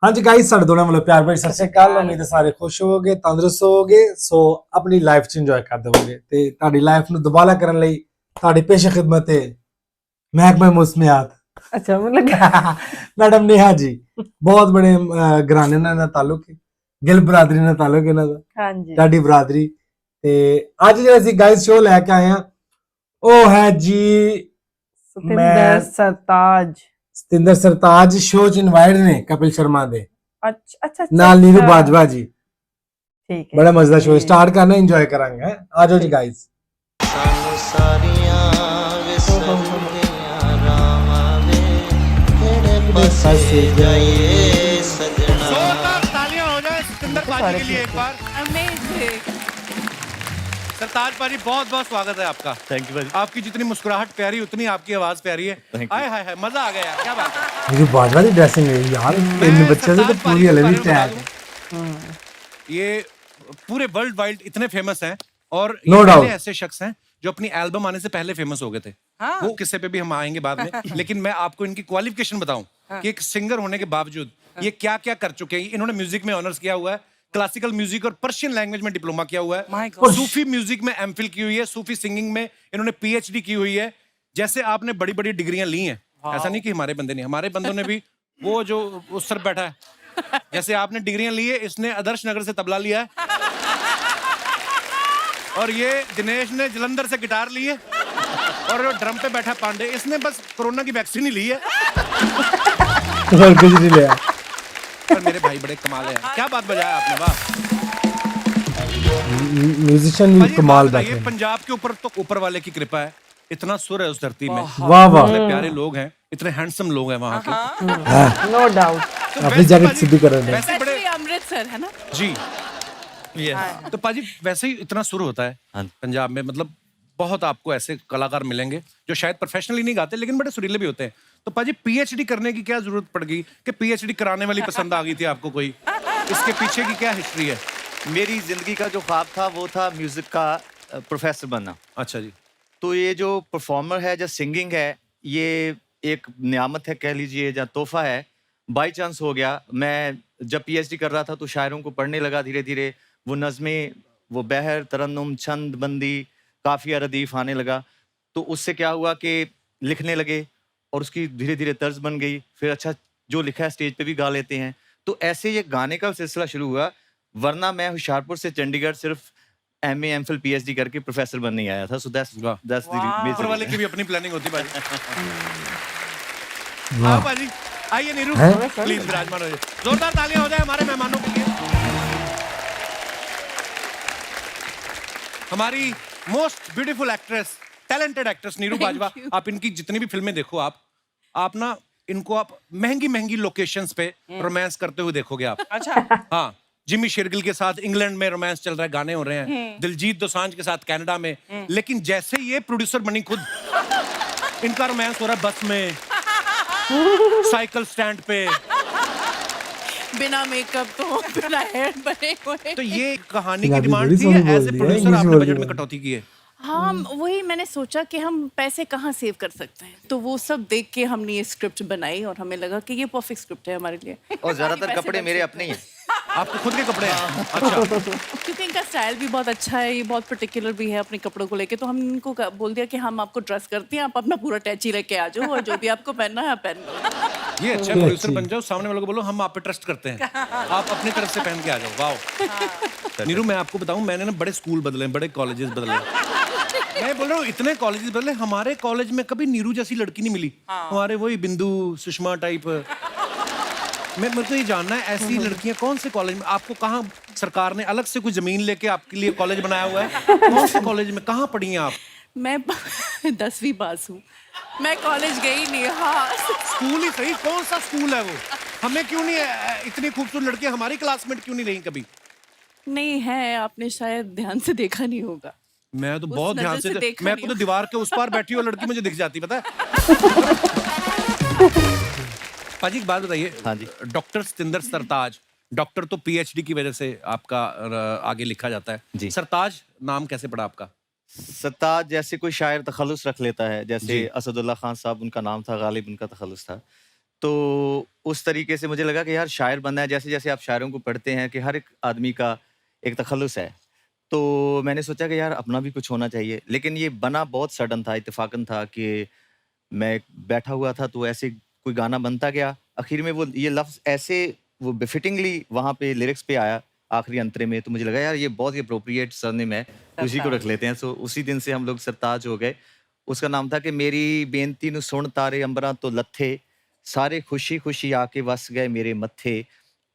हाँ जी गाइस साढ़े दोनों मतलब प्यार भरी सत श्री अकाल उम्मीद है ਸਾਰੇ ਖੁਸ਼ ਹੋਵੋਗੇ ਤੰਦਰੁਸਤ ਹੋਵੋਗੇ ਸੋ ਆਪਣੀ ਲਾਈਫ ਚ ਇੰਜੋਏ ਕਰਦੇ ਹੋਵੋਗੇ ਤੇ ਤੁਹਾਡੀ ਲਾਈਫ ਨੂੰ ਦੁਬਾਰਾ ਕਰਨ ਲਈ ਤੁਹਾਡੀ ਪੇਸ਼ ਖਿਦਮਤ ਹੈ महकमा मुस्मियात अच्छा मतलब मैडम नेहा जी बहुत बड़े घराने ਨਾਲ ਤਾਲੁਕ ਹੈ ਗਿੱਲ ਬਰਾਦਰੀ ਨਾਲ ਤਾਲੁਕ ਇਹਨਾਂ ਦਾ हाँ जी ਤੁਹਾਡੀ ਬਰਾਦਰੀ ਤੇ ਅੱਜ ਜਿਹੜਾ ਅਸੀਂ ਗਾਇਸ ਸ਼ੋਅ ਲੈ ਕੇ ਆਏ ਆ ਉਹ ਹੈ ਜੀ सतिंदर सरताज ਸਤਿੰਦਰ ਸਰਤਾਜ ਸ਼ੋਅ ਚ ਇਨਵਾਈਟ ਨੇ ਕਪਿਲ ਸ਼ਰਮਾ ਦੇ अच्छा अच्छा ਨਾਲ ਨੀਰੂ ਬਾਜਵਾ ਜੀ ठीक है बड़ा मजेदार शो स्टार्ट करना एंजॉय करांगे हैं? आ जाओ जी गाइस जोरदार तालियां हो जाए सिकंदर पाजी के लिए एक बार। अमेजिंग। सरताज पाजी बहुत बहुत स्वागत है आपका। थैंक यू भाई। आपकी जितनी मुस्कुराहट प्यारी उतनी आपकी आवाज प्यारी है। Thank you. हाय हाय हाय मजा आ गया यार, क्या बात है। मेरी बाजवा की ड्रेसिंग है यार इन बच्चे से तो पूरी अलग ही टैग है ये पूरे वर्ल्ड वाइड इतने फेमस हैं और No ये doubt. पहले ऐसे शख्स हैं जो अपनी एल्बम आने से पहले फेमस हो गए थे। हाँ। वो किस्से पे भी हम आएंगे बाद में लेकिन मैं आपको इनकी क्वालिफिकेशन बताऊं कि एक सिंगर होने के बावजूद ये क्या क्या कर चुके हैं। इन्होंने म्यूजिक में ऑनर्स किया हुआ है, क्लासिकल म्यूजिक और पर्शियन लैंग्वेज में डिप्लोमा किया हुआ My है, God. सूफी म्यूजिक में एमफिल की हुई है, सूफी सिंगिंग में इन्होंने पीएचडी की हुई है। जैसे आपने बड़ी बड़ी डिग्रियां ली हैं, ऐसा नहीं कि हमारे बंदे नहीं, हमारे बंदों ने भी वो जो उस सर बैठा है जैसे आपने डिग्रियां ली है, इसने आदर्श नगर से तबला लिया है और ये दिनेश ने जलंधर से गिटार ली है और ड्रम पे बैठा पांडे, इसने बस कोरोना की वैक्सीन ही ली है। और कुछ नहीं लिया पर मेरे भाई बड़े कमाल है यार। क्या बात बजाया आपने, वाह। म्यूजिशियन भी भाई, ये कमाल बात बैठे बताइए, हैं। पंजाब के ऊपर तो ऊपर वाले की कृपा है, इतना सुर है उस धरती में, वाह वाह इतने प्यारे लोग हैं, इतने हैंडसम लोग हैं वहाँ के। नो डाउट तो अपनी वैसे जगह पाजी- सिद्धि कर रहे हैं। वैसे बड़े Especially अमृतसर है ना। जी Yes. तो पाजी वैसे ही इतना सुर होता है हाँ। पंजाब में, मतलब बहुत आपको ऐसे कलाकार मिलेंगे जो शायद प्रोफेशनली नहीं गाते लेकिन बड़े सुरीले भी होते हैं। तो पाजी पीएचडी करने की क्या जरूरत पड़ गई कि पीएचडी कराने वाली पसंद आ गई थी आपको कोई? इसके पीछे की क्या हिस्ट्री है? मेरी जिंदगी का जो ख्वाब था वो था म्यूजिक का प्रोफेसर बनना। अच्छा जी। तो ये जो परफॉर्मर है, जो सिंगिंग है, ये एक नियामत है कह लीजिए, या तोहफा है। बाई चांस हो गया, मैं जब पीएचडी कर रहा था तो शायरों को पढ़ने लगा धीरे धीरे, वो नज़में, वो बहर, तरन्नुम, छंद बंदी, काफिया, रदीफ आने लगा। तो उससे क्या हुआ कि लिखने लगे और उसकी धीरे धीरे तर्ज बन गई। फिर अच्छा जो लिखा है स्टेज पे भी गा लेते हैं। तो ऐसे ये गाने का सिलसिला शुरू हुआ। वरना मैं होशियारपुर से चंडीगढ़ सिर्फ एमए एमफिल पीएचडी करके प्रोफेसर बनने आया था। सो दैट्स वाह। ऊपर वाले की भी अपनी प्लानिंग होती है पाजी। हाँ पाजी, आइए नीरू हैं? प्लीज विराजमान हो जाइए। जोरदार तालियां हो जाए हमारे मेहमानों के लिए। हमारी most beautiful actress, talented actress Neeru Thank Bajwa. you. आप इनकी जितनी भी फिल्में देखो, आप ना इनको आप महंगी महंगी लोकेशंस पे रोमांस करते हुए देखोगे आप। अच्छा। हाँ, जिमी शेरगिल के साथ इंग्लैंड में रोमांस चल रहा है, गाने हो रहे हैं, दिलजीत दोसांझ के साथ कनाडा में। लेकिन जैसे ये प्रोड्यूसर बनी खुद, इनका रोमांस हो रहा है बस में, साइकिल स्टैंड पे। बिना मेकअप तो बिना हेयर बने हुए। तो ये कहानी की पंजाबी डिमांड बड़ी थी सोहनी या एज बोल ए दी है, प्रोड्यूसर इंग्लिश आपने बोल बजट दी में है। कटौती की है? हाँ, वही मैंने सोचा कि हम पैसे कहाँ सेव कर सकते हैं, तो वो सब देख के हमने ये स्क्रिप्ट बनाई और हमें लगा कि ये परफेक्ट स्क्रिप्ट है हमारे लिए। और ज्यादातर पैसे कपड़े बच मेरे सकते अपने ही हैं। आपके खुद के कपड़े हैं? अच्छा। क्योंकि इनका स्टाइल भी बहुत अच्छा है, ये बहुत पर्टिकुलर भी है अपने कपड़ों को लेके, तो हम इनको बोल दिया कि हम आपको ड्रेस करते हैं, आप अपना पूरा टैची लेके आ जाओ और जो भी आपको पहनना है आप पहन लो। ये अच्छा प्रोड्यूसर बन जाओ, सामने वालों को बोलो हम आप पे ट्रस्ट करते हैं, आप अपनी तरफ से पहन के आ जाओ। वाओ। नीरू मैं आपको बताऊं, मैंने ना बड़े स्कूल बदले, बड़े कॉलेजेस बदले। मैं बोल रहा हूँ इतने कॉलेजेस बदले, हमारे कॉलेज में कभी नीरू जैसी लड़की नहीं मिली। हमारे वही बिंदु सुषमा टाइप। मेरे को ये जानना है ऐसी लड़कियां कौन से कॉलेज में, आपको कहाँ सरकार ने अलग से कोई जमीन लेके आपके लिए कॉलेज बनाया हुआ है? कौन से कॉलेज में कहाँ पढ़ी हैं आप? मैं 10वीं पास हूँ, मैं कॉलेज गई नहीं। हाँ, स्कूल ही सही, कौन सा स्कूल है वो? हमें क्यों नहीं इतनी खूबसूरत लड़कियां हमारी क्लासमेट क्यों नहीं रही कभी? नहीं है, आपने शायद ध्यान से देखा नहीं होगा। मैं तो उस बहुत ध्यान नजर से से देखा मैं नहीं तो दीवार के उस पार बैठी हुई लड़की मुझे दिख जाती, पता है। पाजी एक बात बताइए। हाँ जी। डॉक्टर सतिंदर सरताज, डॉक्टर तो पीएचडी की वजह से आपका आगे लिखा जाता है जी। सरताज नाम कैसे पड़ा आपका? सत्ताज जैसे कोई शायर तखल्लुस रख लेता है, जैसे जी। असदुल्ला खान साहब उनका नाम था, गालिब उनका तखल्लुस था। तो उस तरीके से मुझे लगा कि यार शायर बनना है, जैसे जैसे आप शायरों को पढ़ते हैं कि हर एक आदमी का एक तखल्लुस है, तो मैंने सोचा कि यार अपना भी कुछ होना चाहिए। लेकिन ये बना बहुत सडन था, इत्तेफाकन था कि मैं बैठा हुआ था तो ऐसे कोई गाना बनता गया। आखिर में वो ये लफ्ज़ ऐसे वो बेफिटिंगली वहाँ पे लिरिक्स पे आया आखिरी अंतरे में, तो मुझे लगा यार ये बहुत ही अप्रोप्रिएट सरनेम है, तो उसी को रख लेते हैं। सो उसी दिन से हम लोग सरताज हो गए। उसका नाम था कि मेरी बेनती नु सुन तारे अंबरां तो लथे, सारे खुशी खुशी आके वस गए मेरे मत्थे,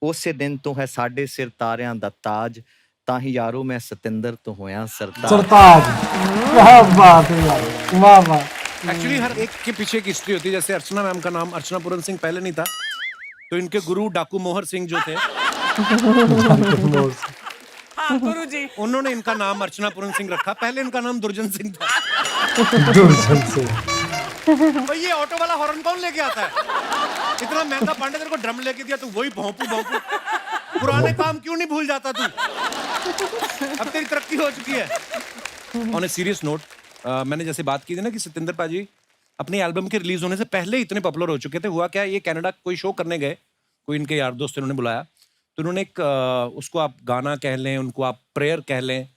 उसे दिन तो है साडे सिर तारियां दा ताज, ताही यारो मैं सतिंदर तो होया सरताज। सरताज, क्या बात है यार, वाह वाह। एक्चुअली हर एक के पीछे एक हिस्ट्री होती है। जैसे अर्चना मैम का नाम अर्चना पूरन सिंह पहले नहीं था, तो इनके गुरु डाकू मोहर सिंह जो थे हाँ गुरुजी। उन्होंने इनका नाम अर्चना पूरन सिंह रखा। पहले इनका नाम दुर्जन सिंह था। दुर्जन से भाई ये ऑटो वाला हॉर्न कौन लेके आता है? इतना महंगा पांडे तेरे को ड्रम लेके दिया, तू वही भौंपू भौंपू। पुराने काम क्यों नहीं भूल जाता तू? अब तेरी तरक्की हो चुकी है। ऑन ए सीरियस नोट, मैंने जैसे बात की थी ना कि सतिंदर पाजी अपनी एल्बम के रिलीज होने से पहले इतने पॉपुलर हो चुके थे। हुआ क्या, ये कनाडा कोई शो करने गए, कोई इनके यार दोस्त इन्होंने बुलाया, तो उन्होंने एक उसको आप गाना कह लें, उनको आप प्रेयर कह लें,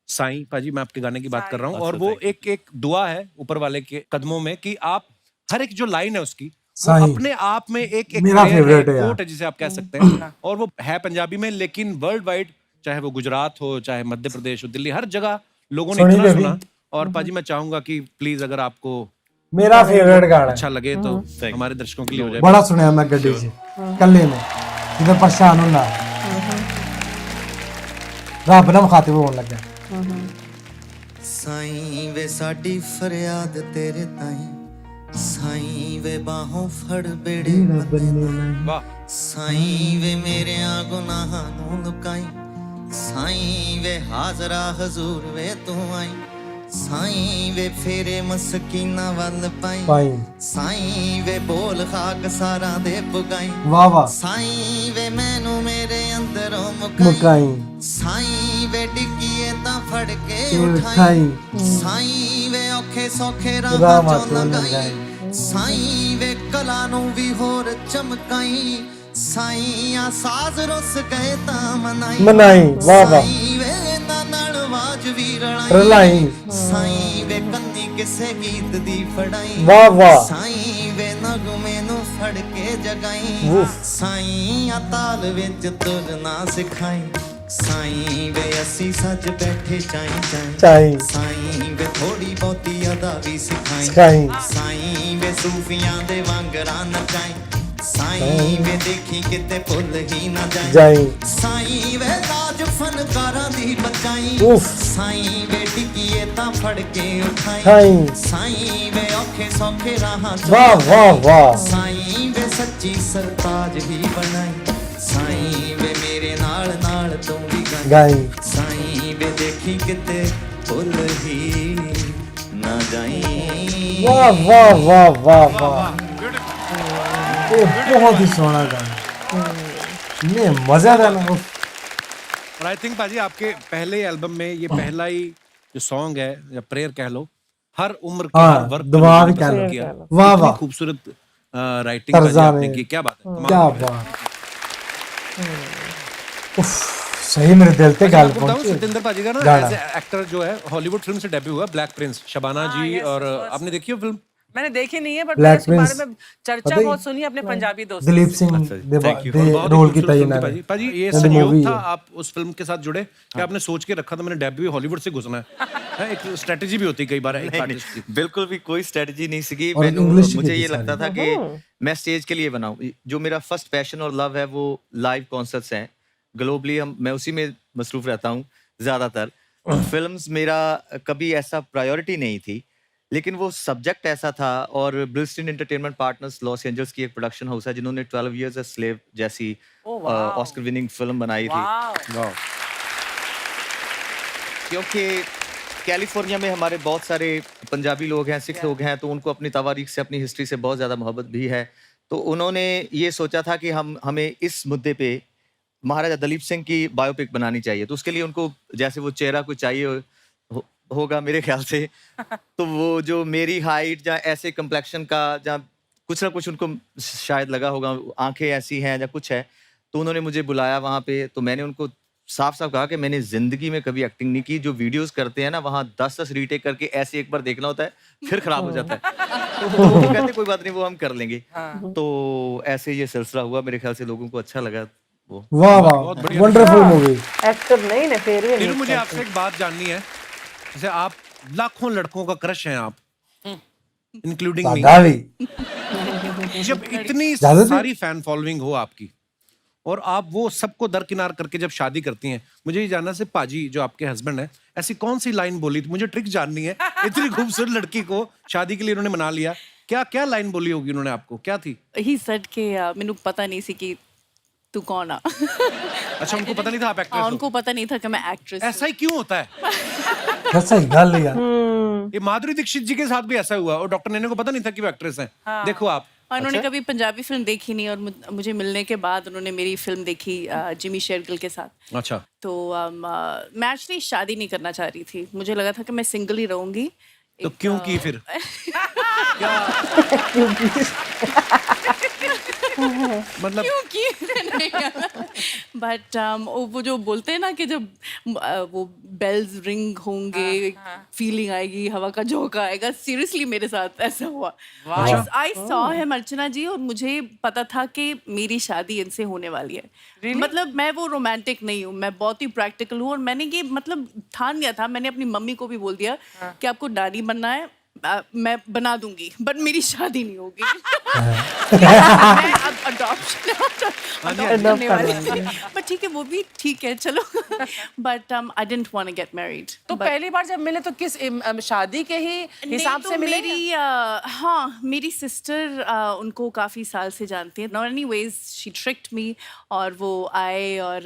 साईं पाजी मैं आपके गाने की बात कर रहा हूँ, और वो एक दुआ है ऊपर वाले के कदमों में कि आप हर एक जो लाइन है उसकी वो साईं। अपने आप में एक मेरा prayer favorite है यार। quote है जिसे आप कह सकते हैं, और वो है पंजाबी में, लेकिन वर्ल्ड वाइड, चाहे वो गुजरात हो, चाहे मध्य प्रदेश हो, दिल्ली, हर जगह लोगों ने सुनी इतना कभी? सुना। और पाजी मैं चाहूंगा कि प्लीज अगर आपको मेरा फेवरेट गाना अच्छा है, लगे तो हमारे दर्शकों के लिए हो जाए। बड़ा सुनया मैं गड्डी से कल्ले में, इधर परेशान होना रब ना मुखातिब होने लगा। साईं वे साडी फरियाद तेरे ताईं, साईं वे बाहों फड़ बेड़े बन्ने, वाह, साईं वे मेरे गुनाहां नूं लुकाई, साईं वे हाजरा हजूर वे तू आई, साईं वे फेरे मस्कीना वल पाई, पाई साईं वे बोल खाक सारा दे पुगाई, वाह वाह साईं वे मैनू मेरे अंदरों मुकाई, मुकाई साईं वे डिग्गीए तां फड़ के उठाई, उठाई, साईं वे औखे सौखे राह राहां चों चों लंघाई, लंघाई, साईं वे कला नूं भी होर चमकाई, साईं आ साज रुस गए तां मनाई, मनाई, वाह वाह। साईं वे इन्हां नाल आवाज भी रलाई, रलाई, साईं वे कंनी किसे गीत दी फड़ाई, वाह वाह। साईं वे नगमे नूं फड़ के जगाई, उफ। साईं आ ताल विच तुरना सिखाई, साईं वे असी सज बैठे चाई चाई, चाई साईं वे थोड़ी बहुती अदा भी सिखाई, सिखाई, साईं वे सूफियां दे वांगरा नचाई, साईं वे देखी किते भुल ही ना जाई, जाई साईं वे लाज फनकारां दी बचाई, उफ। साईं वे टिकिए तां फड़ के उठाई, खाई, साईं वे औखे सौखे राहां चों वाह वाह वाह। साईं वे सच्ची सरताज भी बनाई, साईं वे मेरे नाल नाल तू भी गाई, गाई साईं वे देखी किते भुल ही ना जाई। वाह वाह वाह वाह वाह। ये बहुत ही सोहना गाना, ये मजा था ना। और आई थिंक पाजी आपके पहले एल्बम में ये पहला ही जो सॉन्ग है या प्रेयर कह लो, हर उम्र के हाँ, हर वर्ग दुआ के भी लोगों कह ने लो। पसंद किया। वाह इतनी वाह। खूबसूरत राइटिंग पाजी तर्जा आपने में। की, क्या बात है, कमाल क्या की बात है। बात, उफ, सही मेरे दिल पे अच्छा, गाल आपको बताऊं पहुंची। सतिंदर पाजी का ना गाना। एज एक्टर जो है हॉलीवुड फिल्म से डेब्यू हुआ, ब्लैक प्रिंस, शबाना हाँ, जी, yes, और of course. आपने देखी हो फिल्म? मैंने देखी नहीं है, बट Black मैंने इसके बारे Prince, में चर्चा पता ही- बहुत सुनी अपने पंजाबी दोस्तों दिलीप से। सिंह अच्छा जी, दे thank you। दे बहुत ही रोल की खूबसूरत फिल्म थी तैयारी पाजी। पाजी ये नदी संयोग मूवी था है। आप उस फिल्म के साथ जुड़े कि आपने सोच के रखा था मैंने डेब्यू हॉलीवुड से घुसना है? एक स्ट्रेटजी भी होती है कई बार एक नहीं, आर्टिस्ट की। नहीं, बिल्कुल भी कोई स्ट्रेटजी नहीं सीखी। और मैंने English की मुझे थी ये सारी। लगता था कि मैं स्टेज के लिए बनाऊं। जो मेरा फर्स्ट पैशन और लव है वो लाइव कॉन्सर्ट्स हैं। ग्लोबली मैं उसी में मसरूफ रहता हूं ज़्यादातर। फिल्म्स मेरा कभी ऐसा प्रायोरिटी नहीं थी, लेकिन वो सब्जेक्ट ऐसा था। और ब्रिस्टन एंटरटेनमेंट पार्टनर्स लॉस एंजल्स की एक प्रोडक्शन हाउस है जिन्होंने 12 इयर्स अ स्लेव जैसी Oh, wow. Oscar winning film बनाई थी। वाओ। क्योंकि कैलिफोर्निया में हमारे बहुत सारे पंजाबी लोग हैं, सिख लोग हैं, तो उनको अपनी तवारीख से, अपनी हिस्ट्री से बहुत ज़्यादा मोहब्बत भी है। तो उन्होंने ये सोचा था कि हमें इस मुद्दे पे महाराजा दलीप सिंह की बायोपिक बनानी चाहिए। तो उसके लिए उनको जैसे वो चेहरा कुछ चाहिए होगा मेरे ख्याल से। तो वो जो मेरी हाइट या ऐसे कम्प्लेक्शन का, या कुछ ना कुछ उनको शायद लगा होगा, आंखें ऐसी हैं या कुछ है, तो उन्होंने मुझे बुलाया वहाँ पे। तो मैंने उनको साफ साफ कहा कि मैंने जिंदगी में कभी एक्टिंग नहीं की। जो वीडियोस करते हैं ना, वहाँ 10-10 रीटेक करके ऐसे एक बार देखना होता है, फिर खराब हो जाता है। तो वो कहते कोई बात नहीं, वो हम कर लेंगे। तो ऐसे ये सिलसिला हुआ, मेरे ख्याल से लोगों को अच्छा लगा वो। वाह वाह, वंडरफुल मूवी। एक्टर नहीं ने फिर भी नीरू, मुझे आपसे एक बात जाननी है। जैसे आप लाखों लड़कों का क्रश हैं आप, इंक्लूडिंग मी। सादा भी जब इतनी ज्यादा भी? सारी फैन फॉलोइंग हो आपकी, और आप वो सबको दरकिनार करके जब शादी करती हैं, मुझे ये जानना से पाजी जो आपके हस्बैंड है, ऐसी कौन सी लाइन बोली थी? मुझे ट्रिक जाननी है। इतनी खूबसूरत लड़की को शादी के लिए उन्होंने मना लिया, क्या क्या लाइन बोली होगी उन्होंने आपको, क्या थी? ही सेड कि मैनू पता नहीं सी कि तू कौन आ। अच्छा, उनको पता नहीं था आप एक्ट्रेस हो? उनको पता नहीं था कि मैं एक्ट्रेस ऐसा ही क्यों होता है? कैसा ही गल यार। ये माधुरी दीक्षित जी के साथ भी ऐसा हुआ, और डॉक्टर नैना को पता नहीं था कि वो एक्ट्रेस हैं। देखो आप। और उन्होंने कभी पंजाबी फिल्म देखी नहीं, और मुझे मिलने के बाद उन्होंने मेरी फिल्म देखी जिमी शेरगिल के साथ। अच्छा, तो मैं एक्चुअली शादी नहीं करना चाह रही थी, मुझे लगा था कि मैं सिंगल ही रहूंगी। तो क्यों की फिर? मतलब बट वो जो बोलते हैं ना कि जब वो बेल्स रिंग होंगे, फीलिंग आएगी, हवा का झोंका आएगा, सीरियसली मेरे साथ ऐसा हुआ। आई सॉ हिम, अर्चना जी, और मुझे पता था कि मेरी शादी इनसे होने वाली है। मतलब मैं वो रोमांटिक नहीं हूँ, मैं बहुत ही प्रैक्टिकल हूँ। और मैंने ये मतलब ठान लिया था, मैंने अपनी मम्मी को भी बोल दिया कि आपको नानी बनना है, मैं बना दूंगी, बट मेरी शादी नहीं होगी। मैं अब अडॉप्शन करने वाली थी, बट ठीक है, वो भी ठीक है, चलो। But I didn't want to get married. तो पहली बार जब मिले तो किस शादी के ही हिसाब से मिले? मेरी हाँ, मेरी सिस्टर उनको काफी साल से जानती है। नॉट एनीवेज, शी ट्रिक्ड मी, और वो आए, और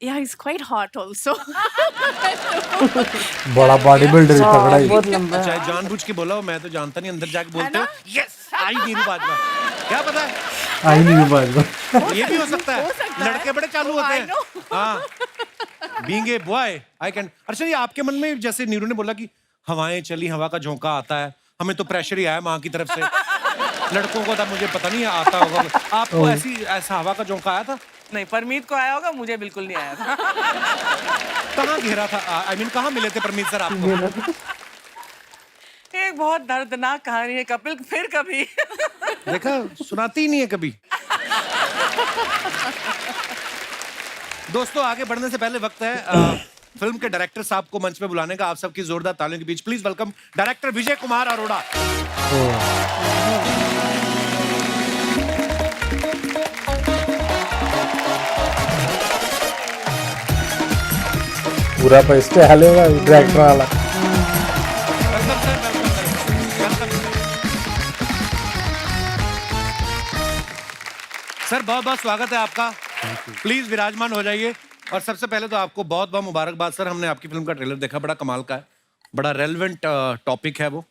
yeah, he's quite hot also. बड़ा बॉडी बिल्डर तगड़ा ही। बहुत लंबा। चाहे जानबूझ के बोला हो, मैं तो जानता नहीं, अंदर जाके बोलते हो यस आई नीरू बाजवा, क्या पता है, आई नहीं बात। ये भी हो सकता है। लड़के बड़े चालू होते हैं। हाँ, being a boy I can. अच्छा, ये आपके मन में, जैसे नीरू ने बोला कि हवाएं चली, हवा का झोंका आता है, हमें तो प्रेशर ही आया माँ की तरफ से, लड़कों को था मुझे पता नहीं आता होगा, आपको ऐसा हवा का झोंका आया था? नहीं, परमीत को आया होगा, मुझे बिल्कुल नहीं आया था। कहाँ घेरा था? आई मीन कहाँ मिले थे परमीत सर आपको? एक बहुत दर्दनाक कहानी है कपिल, फिर कभी। देखा, सुनाती ही नहीं है कभी। दोस्तों, आगे बढ़ने से पहले वक्त है फिल्म के डायरेक्टर साहब को मंच पे बुलाने का। आप सबकी जोरदार तालियों के बीच please welcome director Vijay Kumar Arora. पूरा पैसे हाले डायरेक्टर वाला। वेलकम सर, वेलकम सर, बहुत बहुत स्वागत है आपका। प्लीज विराजमान हो जाइए। और सबसे पहले तो आपको बहुत बहुत मुबारकबाद सर, हमने आपकी फिल्म का ट्रेलर देखा, बड़ा कमाल का है, बड़ा रेलेवेंट टॉपिक है, वो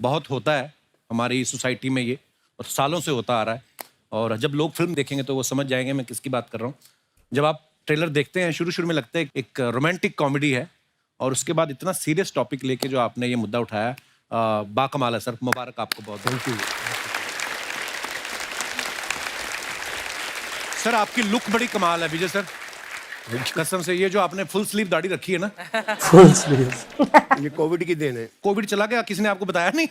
बहुत होता है हमारी सोसाइटी में ये, और सालों से होता आ रहा है। और जब लोग फिल्म देखेंगे तो वो समझ जाएंगे मैं किसकी बात कर रहा हूँ। जब आप ट्रेलर देखते हैं, शुरू में लगता है एक रोमांटिक कॉमेडी है, और उसके बाद इतना सीरियस टॉपिक लेके जो आपने ये मुद्दा उठाया, बाकमाल है सर, मुबारक आपको बहुत। Thank you sir. आपकी लुक बड़ी कमाल है विजय सर, कसम से। ये जो आपने फुल स्लीव दाढ़ी रखी है ना, फुल स्लीव, ये कोविड की देन है। कोविड चला गया, किसी ने आपको बताया नहीं?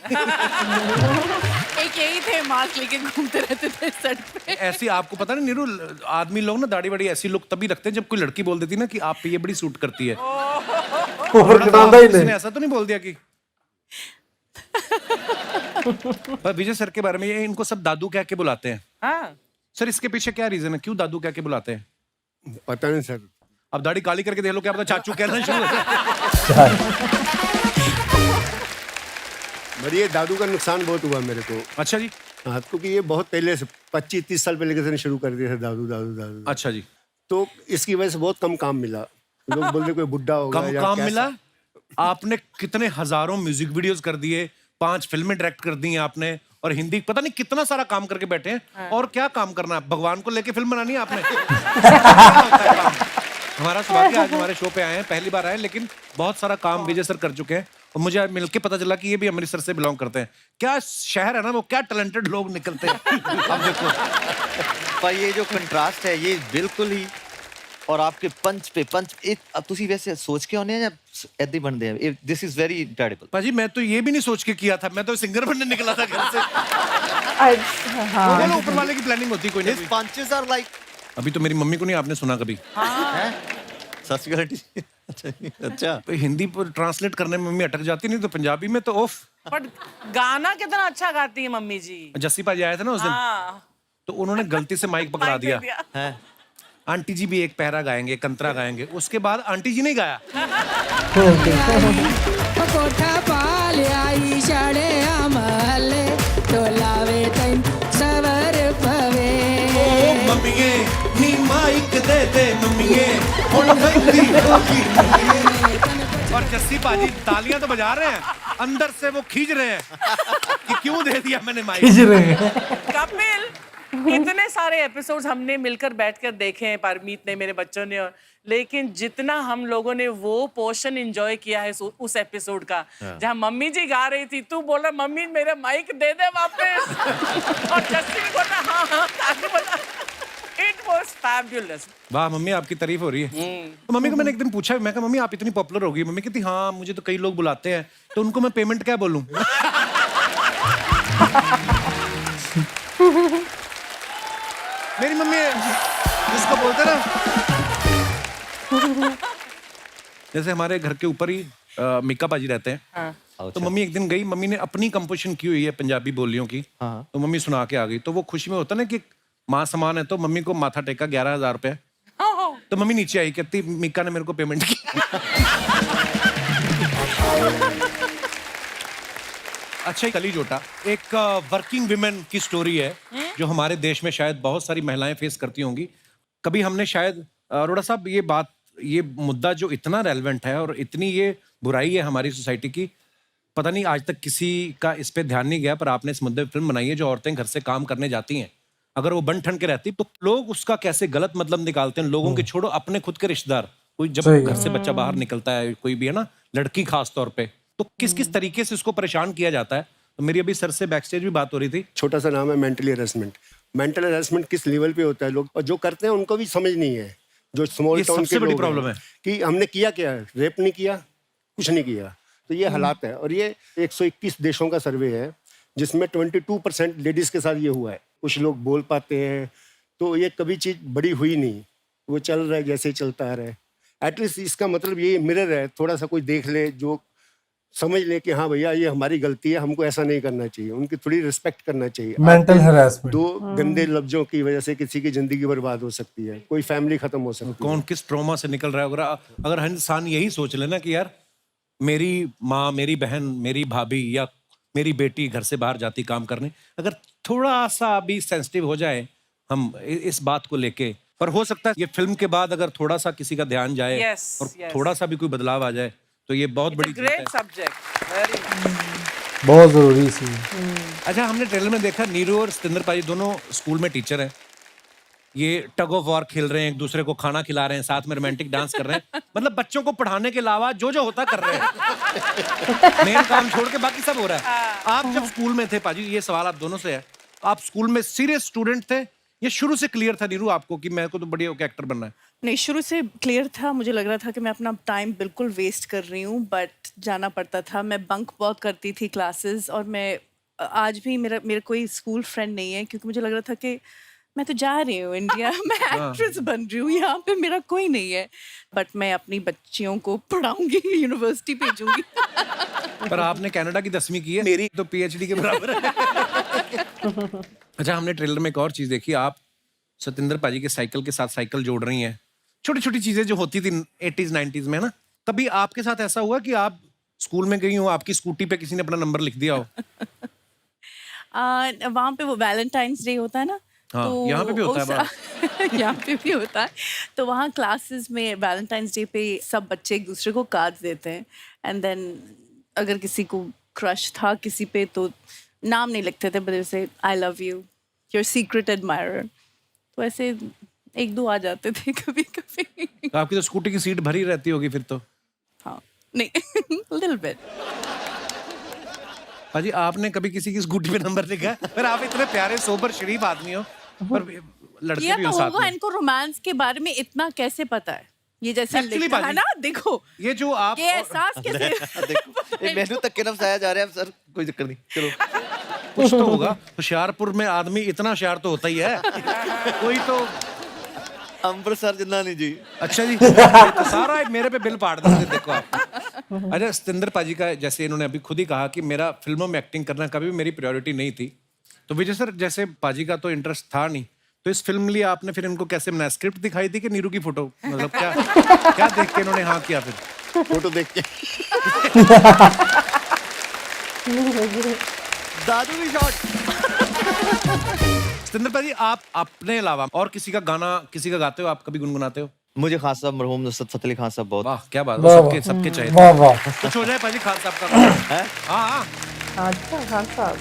एक यही थे, मास्क लेके घूमते रहते थे सेट पे। ऐसी आपको पता नहीं नीरू, आदमी लोग ना दाढ़ी बड़ी ऐसी लुक तभी रखते हैं जब कोई लड़की बोल देती ना कि आप पे ये बड़ी सूट करती है। और कटांदा ही किसी ने नहीं। ऐसा तो नहीं बोल दिया कि पर विजय सर के बारे में, ये इनको सब दादू कह के बुलाते हैं हाँ, सर, इसके पीछे क्या रीजन है, क्यों दादू कह के बुलाते हैं? पता नहीं सर। अब दाढ़ी काली करके देख लो, क्या पता चाचू कहना शुरू हो जाए। बड़ी ये दादू का नुकसान बहुत हुआ मेरे को। अच्छा जी, हाँ, क्योंकि ये बहुत पहले से 25-30 साल पहले से शुरू कर दिया था दादू दादू दादू। अच्छा जी। तो इसकी वजह से बहुत कम काम मिला। लोग बोलते कोई बुड्ढा होगा कम या काम कैसा। मिला? आपने कितने हजारों म्यूजिक वीडियोस कर दिए, 5 फिल्में डायरेक्ट कर दी हैं आपने, और हिंदी पता नहीं कितना सारा काम करके बैठे हैं। और क्या काम करना है? भगवान को लेके फिल्म बनानी है आपने? क्या होता है काम? हमारा सौभाग्य आज हमारे शो पे आए हैं, पहली बार आए, लेकिन बहुत सारा काम विजय सर कर चुके हैं और मुझे आज मिलके पता चला कि ये भी अमृतसर से बिलोंग करते हैं। क्या शहर है ना, वो क्या टैलेंटेड लोग निकलते हैं। अब देखो पर ये जो कंट्रास्ट है ये बिल्कुल ही, और आपके पंच पे पंच अब ਤੁਸੀਂ वैसे सोच के होने हैं या ऐसे ही बनते हैं? This is very incredible. पाजी मैं तो ये भी नहीं सोच के किया था, मैं तो सिंगर बनने निकला था घर से। हाँ वो बोलो ऊपर वाले की प्लानिंग होती कोई His नहीं। punches are like अभी तो मेरी मम्मी को नहीं आपने सुना कभी। सत श्री अकाल आंटी। अच्छा तो हिंदी पर ट्रांसलेट करने में मम्मी अटक जाती, नहीं तो पंजाबी में तो ओफ। बट गाना कितना अच्छा गाती है मम्मी जी। जस्सी पाजी आए थे ना उस दिन, हाँ तो उन्होंने गलती से माइक पकड़ा माइक दे दिया। है आंटी जी भी एक पहरा गाएंगे, कंतरा गाएंगे, उसके बाद आंटी जी ने गाया। कोठा पाल आई शाळे आम्हाले टोलावे तैन सवर पवे मम्मीए नी माइक दे दे मम्मीए, हुण गंदी होगी मम्मीए। और जस्सी पाजी तालियां तो बजा रहे हैं, अंदर से वो खींच रहे हैं कि क्यों दे दिया मैंने माइक। खींच रहे हैं। कपिल, इतने सारे एपिसोड्स हमने मिलकर बैठकर देखे हैं, परमीत ने, मेरे बच्चों ने, लेकिन जितना हम लोगों ने वो पोर्शन एंजॉय किया है उस एपिसोड का जहां मम्मी जी गा रही थी, तू बोला मम्मी मेरा माइक दे दे वापस और जस्सी भी बोला हाँ हाँ ताली बजा। It was fabulous. वाह मम्मी आपकी तारीफ हो रही है। तो मम्मी को मैंने एक दिन पूछा, मैं कहा मम्मी आप इतनी पॉपुलर हो गई। मम्मी कहती हाँ मुझे तो कई लोग बुलाते हैं, तो उनको मैं पेमेंट क्या बोलूं। मेरी मम्मी जिसको बोलते ना, जैसे हमारे घर के ऊपर ही मिक्का पाजी रहते हैं। तो मम्मी एक दिन गई, मम्मी ने अपनी कंपोजिशन की हुई है पंजाबी बोलियों की, तो मम्मी सुना के आ गई। तो वो खुशी में होता ना कि माँ समान है, तो मम्मी को माथा टेका 11,000 रुपए। तो मम्मी नीचे आई, कहती मिक्का ने मेरे को पेमेंट की। अच्छा कली जोटा एक वर्किंग विमेन की स्टोरी है जो हमारे देश में शायद बहुत सारी महिलाएं फेस करती होंगी। कभी हमने शायद अरोड़ा साहब ये मुद्दा जो इतना रेलेवेंट है और इतनी ये बुराई है हमारी सोसाइटी की, पता नहीं आज तक किसी का इस पे ध्यान नहीं गया, पर आपने इस मुद्दे पे फिल्म बनाई है। जो औरतें घर से काम करने जाती हैं, अगर वो बन ठन के रहती तो लोग उसका कैसे गलत मतलब निकालते हैं। लोगों के छोड़ो, अपने खुद के रिश्तेदार, कोई जब घर से बच्चा बाहर निकलता है, कोई भी है ना, लड़की खास तौर पे, तो किस किस तरीके से उसको परेशान किया जाता है। तो मेरी अभी सर से बैक स्टेज भी बात हो रही थी। छोटा सा नाम है मेंटली हरेसमेंट। मेंटल हरेसमेंट किस लेवल पे होता है, लोग और जो करते हैं उनको भी समझ नहीं है। जो स्मॉल ये टाउन के सबसे बड़ी लोग प्रॉब्लम हैं है कि हमने किया क्या, रेप नहीं किया, कुछ नहीं किया। तो ये हालात है। और ये 121 देशों का सर्वे है जिसमें 22% लेडीज के साथ ये हुआ है। कुछ लोग बोल पाते हैं, तो ये कभी चीज बड़ी हुई नहीं, वो चल रहा है जैसे चलता आ रहा है। एटलीस्ट इसका मतलब ये मिरर है, थोड़ा सा कोई देख ले, जो समझ ले कि हाँ भैया ये हमारी गलती है, हमको ऐसा नहीं करना चाहिए, उनकी थोड़ी रिस्पेक्ट करना चाहिए। मेंटल हरासमेंट, दो गंदे लफ्जों की वजह से किसी की जिंदगी बर्बाद हो सकती है, कोई फैमिली खत्म हो सकती है। कौन किस ट्रॉमा से निकल रहा है। अगर हर इंसान यही सोच लेना कि यार मेरी माँ, मेरी बहन, मेरी भाभी या मेरी बेटी घर से बाहर जाती काम करने, अगर थोड़ा सा भी सेंसिटिव हो जाए हम इस बात को लेके, पर हो सकता है ये फिल्म के बाद अगर थोड़ा सा किसी का ध्यान जाए और थोड़ा सा भी कोई बदलाव आ जाए तो ये बहुत बड़ी जीत है। ग्रेट सब्जेक्ट, वेरी बहुत जरूरी सी। अच्छा हमने ट्रेलर में देखा नीरू और सतिंदर पाजी दोनों स्कूल में टीचर हैं। ये टग ऑफ वॉर खेल रहे हैं, एक दूसरे को खाना खिला रहे हैं, साथ में रोमांटिक डांस कर रहे हैं। मतलब बच्चों को पढ़ाने के अलावा जो जो होता कर रहे हैं। मेन काम छोड़ के बाकी सब हो रहा है। आप जब स्कूल में थे पाजी, ये सवाल आप दोनों से है, आप स्कूल में सीरियस स्टूडेंट थे, ये शुरू से क्लियर था नीरू आपको कि मेरे को तो बढ़िया एक्टर बनना है? नहीं, शुरू से क्लियर था। मुझे लग रहा था कि मैं अपना टाइम बिल्कुल वेस्ट कर रही हूँ, बट जाना पड़ता था। मैं बंक बहुत करती थी क्लासेस, और मैं आज भी मेरा कोई स्कूल फ्रेंड नहीं है, क्योंकि मुझे लग रहा था कि मैं तो जा रही हूँ इंडिया, मैं एक्ट्रेस बन रही हूँ, यहाँ पे मेरा कोई नहीं है। बट मैं अपनी बच्चियों को पढ़ाऊंगी, यूनिवर्सिटी भेजूंगी। पर आपने कनाडा की 10वीं की है, मेरी तो पीएचडी के बराबर है। अच्छा हमने ट्रेलर में एक और चीज देखी, आप सतिंदर पाजी के साइकिल के साथ साइकिल जोड़ रही हैं। छोटी छोटी चीजें जो होती थी 80s 90s में ना, कभी आपके साथ ऐसा हुआ कि आप स्कूल में गई हो, आपकी स्कूटी पे किसी ने अपना नंबर लिख दिया हो? वहाँ पे वो वैलेंटाइंस डे होता है ना, हाँ, तो यहाँ पे भी होता है। यहाँ पे भी होता है। तो वहाँ क्लासेस में वैलेंटाइंस डे पे सब बच्चे एक दूसरे को कार्ड्स देते हैं, एंड देन अगर किसी को क्रश था किसी पे तो नाम नहीं लिखते थे, बट जैसे I love you, your secret admirer. तो ऐसे एक दो आ जाते थे कभी कभी। तो आपकी तो स्कूटी की सीट भरी रहती होगी फिर तो। हाँ नहीं लिटिल बिट। पाजी आपने कभी किसी की स्कूटी पे नंबर लिखा है? पर आप इतने प्यारे सोबर शरीफ आदमी हो, पर लड़के किया भी हो तो साथ होगा, में। इनको रोमांस के बारे में इतना कैसे पता है? ये जैसे Actually, लिखा है बाजी, ना, देखो ये जो आप ये एहसास कैसे मैनू तक के फसाया जा रहा है सर, कोई चक्कर नहीं, चलो। कुछ तो होगा। होशियारपुर में आदमी इतना होशियार तो होता ही है, कोई तो। अमृतसर जिन्ना नहीं जी। अच्छा जी, ये तो सारा मेरे पे बिल पाड़ देंगे। देखो आप, अच्छा सतिंदर पाजी का जैसे इन्होंने अभी खुद ही कहा कि मेरा फिल्मों में एक्टिंग करना कभी भी मेरी प्रायोरिटी नहीं थी, तो विजय सर जैसे पाजी का तो इंटरेस्ट था नहीं, तो इस फिल्म लिए आपने फिर इनको कैसे बनाया? स्क्रिप्ट दिखाई थी कि नीरू की फोटो, मतलब क्या देख के इन्होंने हाँ किया? फिर फोटो देख के दादू की शॉट। सतिंदर पाजी, आप अपने अलावा और किसी का गाना किसी का गाते हो? आप कभी गुनगुनाते हो? मुझे खान साहब, मरहूम नुसरत फतेह अली खान साहब बहुत। वाह क्या बात, वाह, सबके सबके चाहिए। वाह वाह। कुछ हो जाए पाजी खान साहब का गाना। है? हाँ हाँ अच्छा खान साहब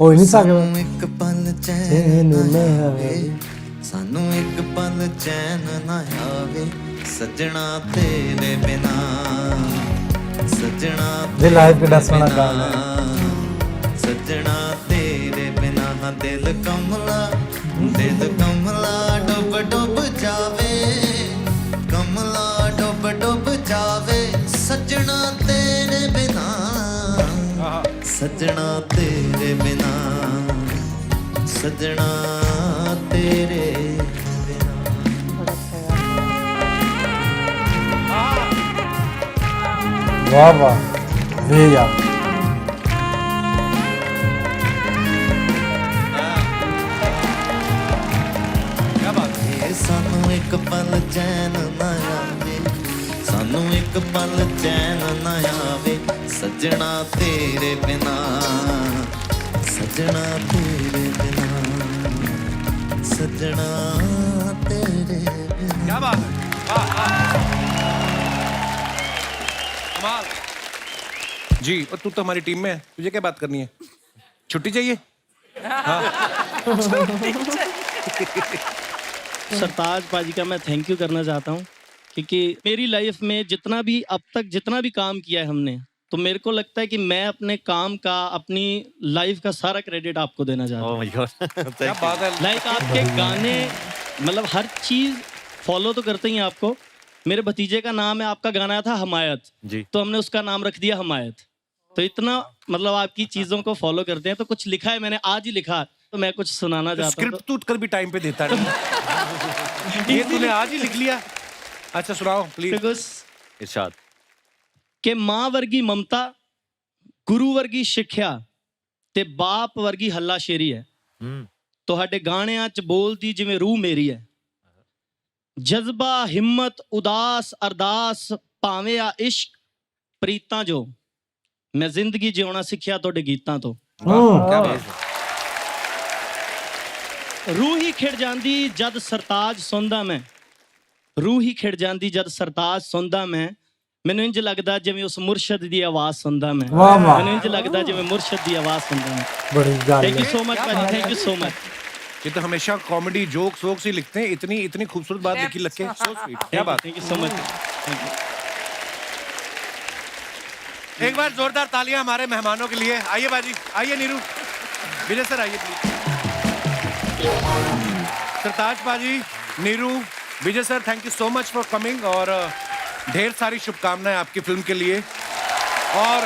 हो नहीं सकता। ਸਾਨੂੰ ਇੱਕ ਪਲ ਚੈਨ ਨਾ ਆਵੇ, ਸਾਨੂੰ ਇੱਕ ਪਲ ਚੈਨ ਨਾ ਆਵੇ, ਸੱਜਣਾ ਤੇਰੇ ਬਿਨਾ, ਸੱਜਣਾ ये लाइव कितना सोहना गाना है। ਸੱਜਣਾ ਤੇਰੇ ਬਿਨਾ, ਹਾਂ ਦਿਲ ਕਮਲਾ ਡੁੱਬ ਡੁੱਬ ਜਾਵੇ, ਕਮਲਾ ਡੁੱਬ ਡੁੱਬ ਜਾਵੇ, ਸੱਜਣਾ ਤੇਰੇ ਬਿਨਾ, ਸੱਜਣਾ ਤੇਰੇ ਬਿਨਾ, ਸੱਜਣਾ ਤੇਰੇ ਬਿਨਾ। वाह वाह भैया। क्या बात है। ਇਹ ਸਾਨੂੰ ਇੱਕ ਪਲ ਚੈਨ ਨਾ ਆਵੇ, ਸਾਨੂੰ ਇੱਕ ਪਲ ਚੈਨ ਨਾ ਆਵੇ, ਸੱਜਣਾ ਤੇਰੇ ਬਿਨਾ, ਸੱਜਣਾ ਤੇਰੇ ਬਿਨਾ, ਸੱਜਣਾ ਤੇਰੇ ਬਿਨਾ। क्या बात है, वाह, वाह। कमाल जी। और तू तो हमारी टीम में है, तुझे क्या बात करनी है? छुट्टी चाहिए? सरताज पाजी का मैं थैंक यू करना चाहता हूँ, क्योंकि मेरी लाइफ में जितना भी अब तक जितना भी काम किया है हमने, तो मेरे को लगता है कि मैं अपने काम का, अपनी लाइफ का सारा क्रेडिट आपको देना चाहता हूँ। Oh my God, क्या बात है। लाइक आपके गाने, मतलब हर चीज फॉलो तो करते ही हैं आपको। मेरे भतीजे का नाम है, आपका गाना था हमायत जी। तो हमने उसका नाम रख दिया हमायत। तो इतना मतलब आपकी चीजों को फॉलो करते हैं। तो कुछ लिखा है मैंने, आज ही लिखा, तो मैं कुछ सुनाना चाहता हूँ। स्क्रिप्ट तू कर भी टाइम पे देता नहीं। ये तूने आज ही लिख लिया। अच्छा सुनाओ प्लीज। इरशाद। कि मां वर्गी ममता, गुरु वर्गी सिੱਖਿਆ ਤੇ ਬਾਪ ਵਰਗੀ ਹੱਲਾਸ਼ੇਰੀ ਹੈ। ਤੁਹਾਡੇ ਗਾਣਿਆਂ 'ਚ ਬੋਲਦੀ ਜਿਵੇਂ ਰੂਹ ਮੇਰੀ ਹੈ। ਜਜ਼ਬਾ, ਹਿੰਮਤ, ਉਦਾਸ, ਅਰਦਾਸ, ਭਾਵੇਂ ਆ ਇਸ਼ਕ, ਪ੍ਰੀਤਾਂ ਜੋ ਮੈਂ ਜ਼ਿੰਦਗੀ ਜਿਉਣਾ ਸਿੱਖਿਆ ਤੁਹਾਡੇ ਗੀਤਾਂ ਤੋਂ। क्या बात है। रूह ही खिड़ जांदी जद सरताज सुनदा मैं, रूह ही खिड़ जांदी जद सरताज सुनदा मैं, ਮੈਨੂੰ ਇੰਜ ਲੱਗਦਾ ਜਿਵੇਂ ਉਸ ਮੁਰਸ਼ਦ ਦੀ ਆਵਾਜ਼ ਸੁਣਦਾ ਮੈਂ। ਵਾਹ ਵਾਹ। ਮੈਨੂੰ ਇੰਜ ਲੱਗਦਾ ਜਿਵੇਂ ਮੁਰਸ਼ਦ ਦੀ ਆਵਾਜ਼ ਸੁਣਦਾ ਮੈਂ। बड़ी गाल थैंक यू है। सो मच भाजी, थैंक यू सो मच। ये तो हमेशा कॉमेडी जोक्स वोक्स ही लिखते हैं, इतनी इतनी खूबसूरत बात लिखी लग के। So sweet. क्या बात। Thank you so much. Thank you. एक बार जोरदार तालियां हमारे मेहमानों के लिए। आइए बाजी, आइए नीरू, विजय सर आइए प्लीज। सरताज बाजी, Neeru, Vijay sir, thank you so much for coming, और ढेर सारी शुभकामनाएं आपकी फिल्म के लिए। और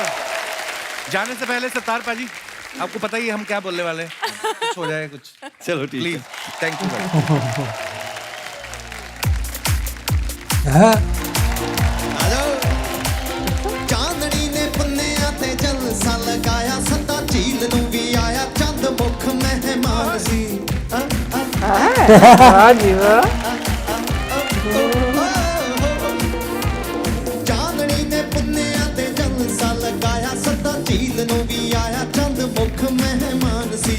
जाने से पहले सरताज बाजी, आपको पता ही है हम क्या बोलने वाले हैं, कुछ हो जाए कुछ। चलो ठीक प्लीज, है। Thank you. हाँ? ਚਾਂਦਣੀ ਨੇ ਪੁੰਨਿਆਂ ਤੇ ਜਲਸਾ ਲਗਾਇਆ, ਸੱਤਾ ਝੀਲ ਨੂੰ ਵੀ ਆਇਆ ਚੰਦ, ਮੁੱਖ ਮਹਿਮਾਨ ਸੀ। वाह जी वाह। ਚਾਂਦਣੀ ਨੇ ਪੁੰਨਿਆਂ ਤੇ ਜਲਸਾ ਲਗਾਇਆ, ਸੱਤਾ ਝੀਲ ਨੂੰ ਵੀ ਆਇਆ ਚੰਦ, ਮੁੱਖ ਮਹਿਮਾਨ ਸੀ।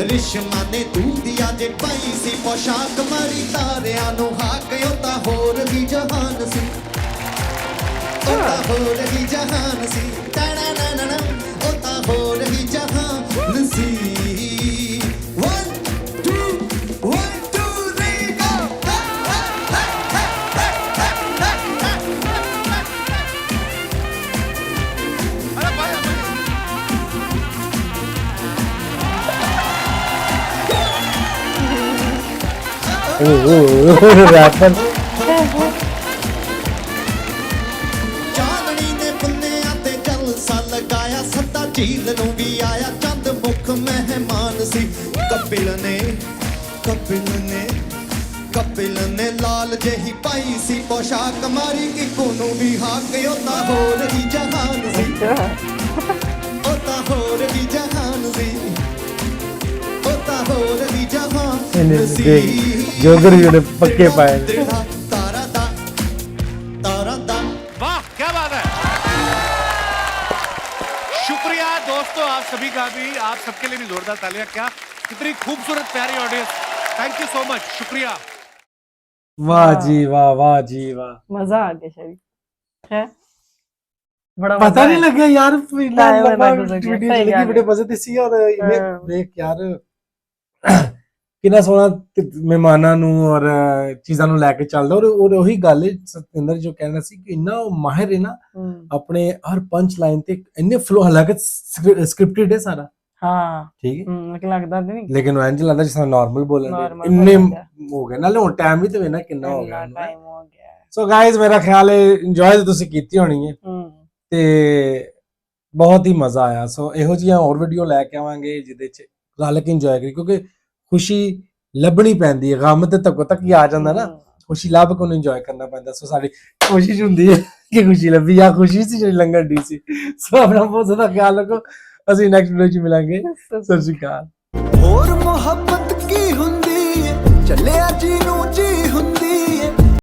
ਰਿਸ਼ਮਾ ਨੇ ਦੂਧੀਆ ਜੇ ਪਾਈ ਸੀ ਪੋਸ਼ਾਕ, ਮਾਰੀ ਤਾਰਿਆਂ ਨੂੰ ਹਾਕ, ਉਹ ਤਾਂ ਹੋਰ ਵੀ ਜਹਾਨ ਸੀ, ਉਹ ਤਾਂ ਹੋਰ ਵੀ ਜਹਾਨ ਸੀ। ਉਹ ਤਾਂ ਹੋਰ ਵੀ ਜਹਾਨ रैपर ਚਾਨਣੀ ਨੇ ਬੰਨਿਆਂ ਤੇ ਜਲਸਾ ਲਗਾਇਆ ਸੱਦਾ ਝੀਲ ਨੂੰ ਵੀ ਆਇਆ ਚੰਦ ਮੁਖ ਮਹਿਮਾਨ ਸੀ ਕਪਿਲ ਨੇ ਲਾਲ ਜਿਹੀ ਪਾਈ ਸੀ ਪੋਸ਼ਾਕ ਮਾਰੀ ਇੱਕੋ ਨੂੰ ਵੀ ਹਾਕ ਉਹ ਤਾਂ ਹੋਰ ਹੀ ਜਹਾਨ ਸੀ ਉਹ ਤਾਂ ਹੋਰ ਹੀ ਜਹਾਨ ਸੀ ਉਹ ਤਾਂ ਹੋਰ ਹੀ ਜਹਾਨ ਸੀ जोगर जी ने पक्के पाए ਤਾਰਾ ਦਾ वाह क्या बात है। शुक्रिया दोस्तों आप सभी का भी, आप सबके लिए भी जोरदार तालियां। क्या कितनी खूबसूरत प्यारी audience, thank you so much, शुक्रिया। वाह जी वाह जी वाह। मजा आ गया शरीफ है बड़ा पता मजा नहीं है। लगा यार टाइम है, मैं गुजर गया, वीडियो सही लगी गल बड़े है। मजे दी सी और इन्हें हाँ। देख यार ਕਿੰਨਾ ਸੋਹਣਾ ਮਹਿਮਾਨਾਂ ਨੂੰ ਔਰ ਚੀਜ਼ਾਂ ਨੂੰ ਲੈ ਕੇ ਚੱਲਦਾ ਔਰ ਉਹੀ ਗੱਲ ਹੈ ਸਤਿੰਦਰ ਜੋ ਕਹਿਣਾ ਸੀ ਕਿ ਇੰਨਾ ਉਹ ਮਾਹਿਰ ਹੈ ਨਾ ਆਪਣੇ ਹਰ ਪੰਚ ਲਾਈਨ ਤੇ ਇੰਨੇ ਫਲੋ, ਹਾਲਾਂਕਿ ਸਕ੍ਰਿਪਟਡ ਹੈ ਸਾਰਾ हाँ ਠੀਕ ਹੈ लगता तो नहीं ਲੇਕਿਨ ਉਹ ਇੰਜ ਲੱਗਦਾ ਜਿਸ ਤਰ੍ਹਾਂ ਨਾਰਮਲ ਬੋਲਣ ਦੇ Normal ਇੰਨੇ ਬੋਲਣ ਦੇ। ਹੋ ਗਏ ਨਾਲੇ ਹੁਣ ਟਾਈਮ ਵੀ ਤੇ ਵੇਨਾ ਕਿੰਨਾ ਹੋ ਗਿਆ इतना टाइम हो गया ਸੋ ਗਾਇਜ਼ ਮੇਰਾ ਖਿਆਲ ਹੈ ਇੰਜੋਏ ਤੁਸੀਂ ਕੀਤੀ ਹੋਣੀ ਹੈ ਤੇ ਬਹੁਤ ਹੀ ਮਜ਼ਾ ਆਇਆ। ਸੋ ਇਹੋ ਜਿਹੀਆਂ ਹੋਰ ਵੀਡੀਓ ਲੈ ਕੇ ਆਵਾਂਗੇ ਜਿਹਦੇ ਚ ਰਲ ਕੇ ਇੰਜੋਏ ਕਰੀ ਕਿਉਂਕਿ ਖੁਸ਼ੀ ਲੱਭਣੀ ਪੈਂਦੀ ਹੈ, ਗਮ ਤੇ ਤੱਕ ਤੱਕ ਹੀ ਆ ਜਾਂਦਾ ਨਾ, ਖੁਸ਼ੀ ਲੱਭ ਕੇ ਉਹਨੂੰ ਇੰਜੋਏ ਕਰਨਾ ਪੈਂਦਾ। ਸੋ ਸਾਡੀ ਕੋਸ਼ਿਸ਼ ਹੁੰਦੀ ਹੈ ਕਿ ਖੁਸ਼ੀ ਲੱਭੀ ਜਾਂ ਖੁਸ਼ੀ ਸੀ ਜਿਹੜੀ ਲੰਘਣ ਦੀ ਸੀ। ਸੋ ਆਪਣਾ ਬਹੁਤ ਜ਼ਿਆਦਾ ਖਿਆਲ ਰੱਖੋ, ਅਸੀਂ ਨੈਕਸਟ ਵੀਡੀਓ ਚ ਮਿਲਾਂਗੇ। ਸਤਿ ਸ਼੍ਰੀ ਅਕਾਲ। ਹੋਰ ਮੁਹੱਬਤ ਕੀ ਹੁੰਦੀ ਏ ਚੱਲਿਆ ਜੀ ਨੂੰ ਜੀ ਹੁੰਦੀ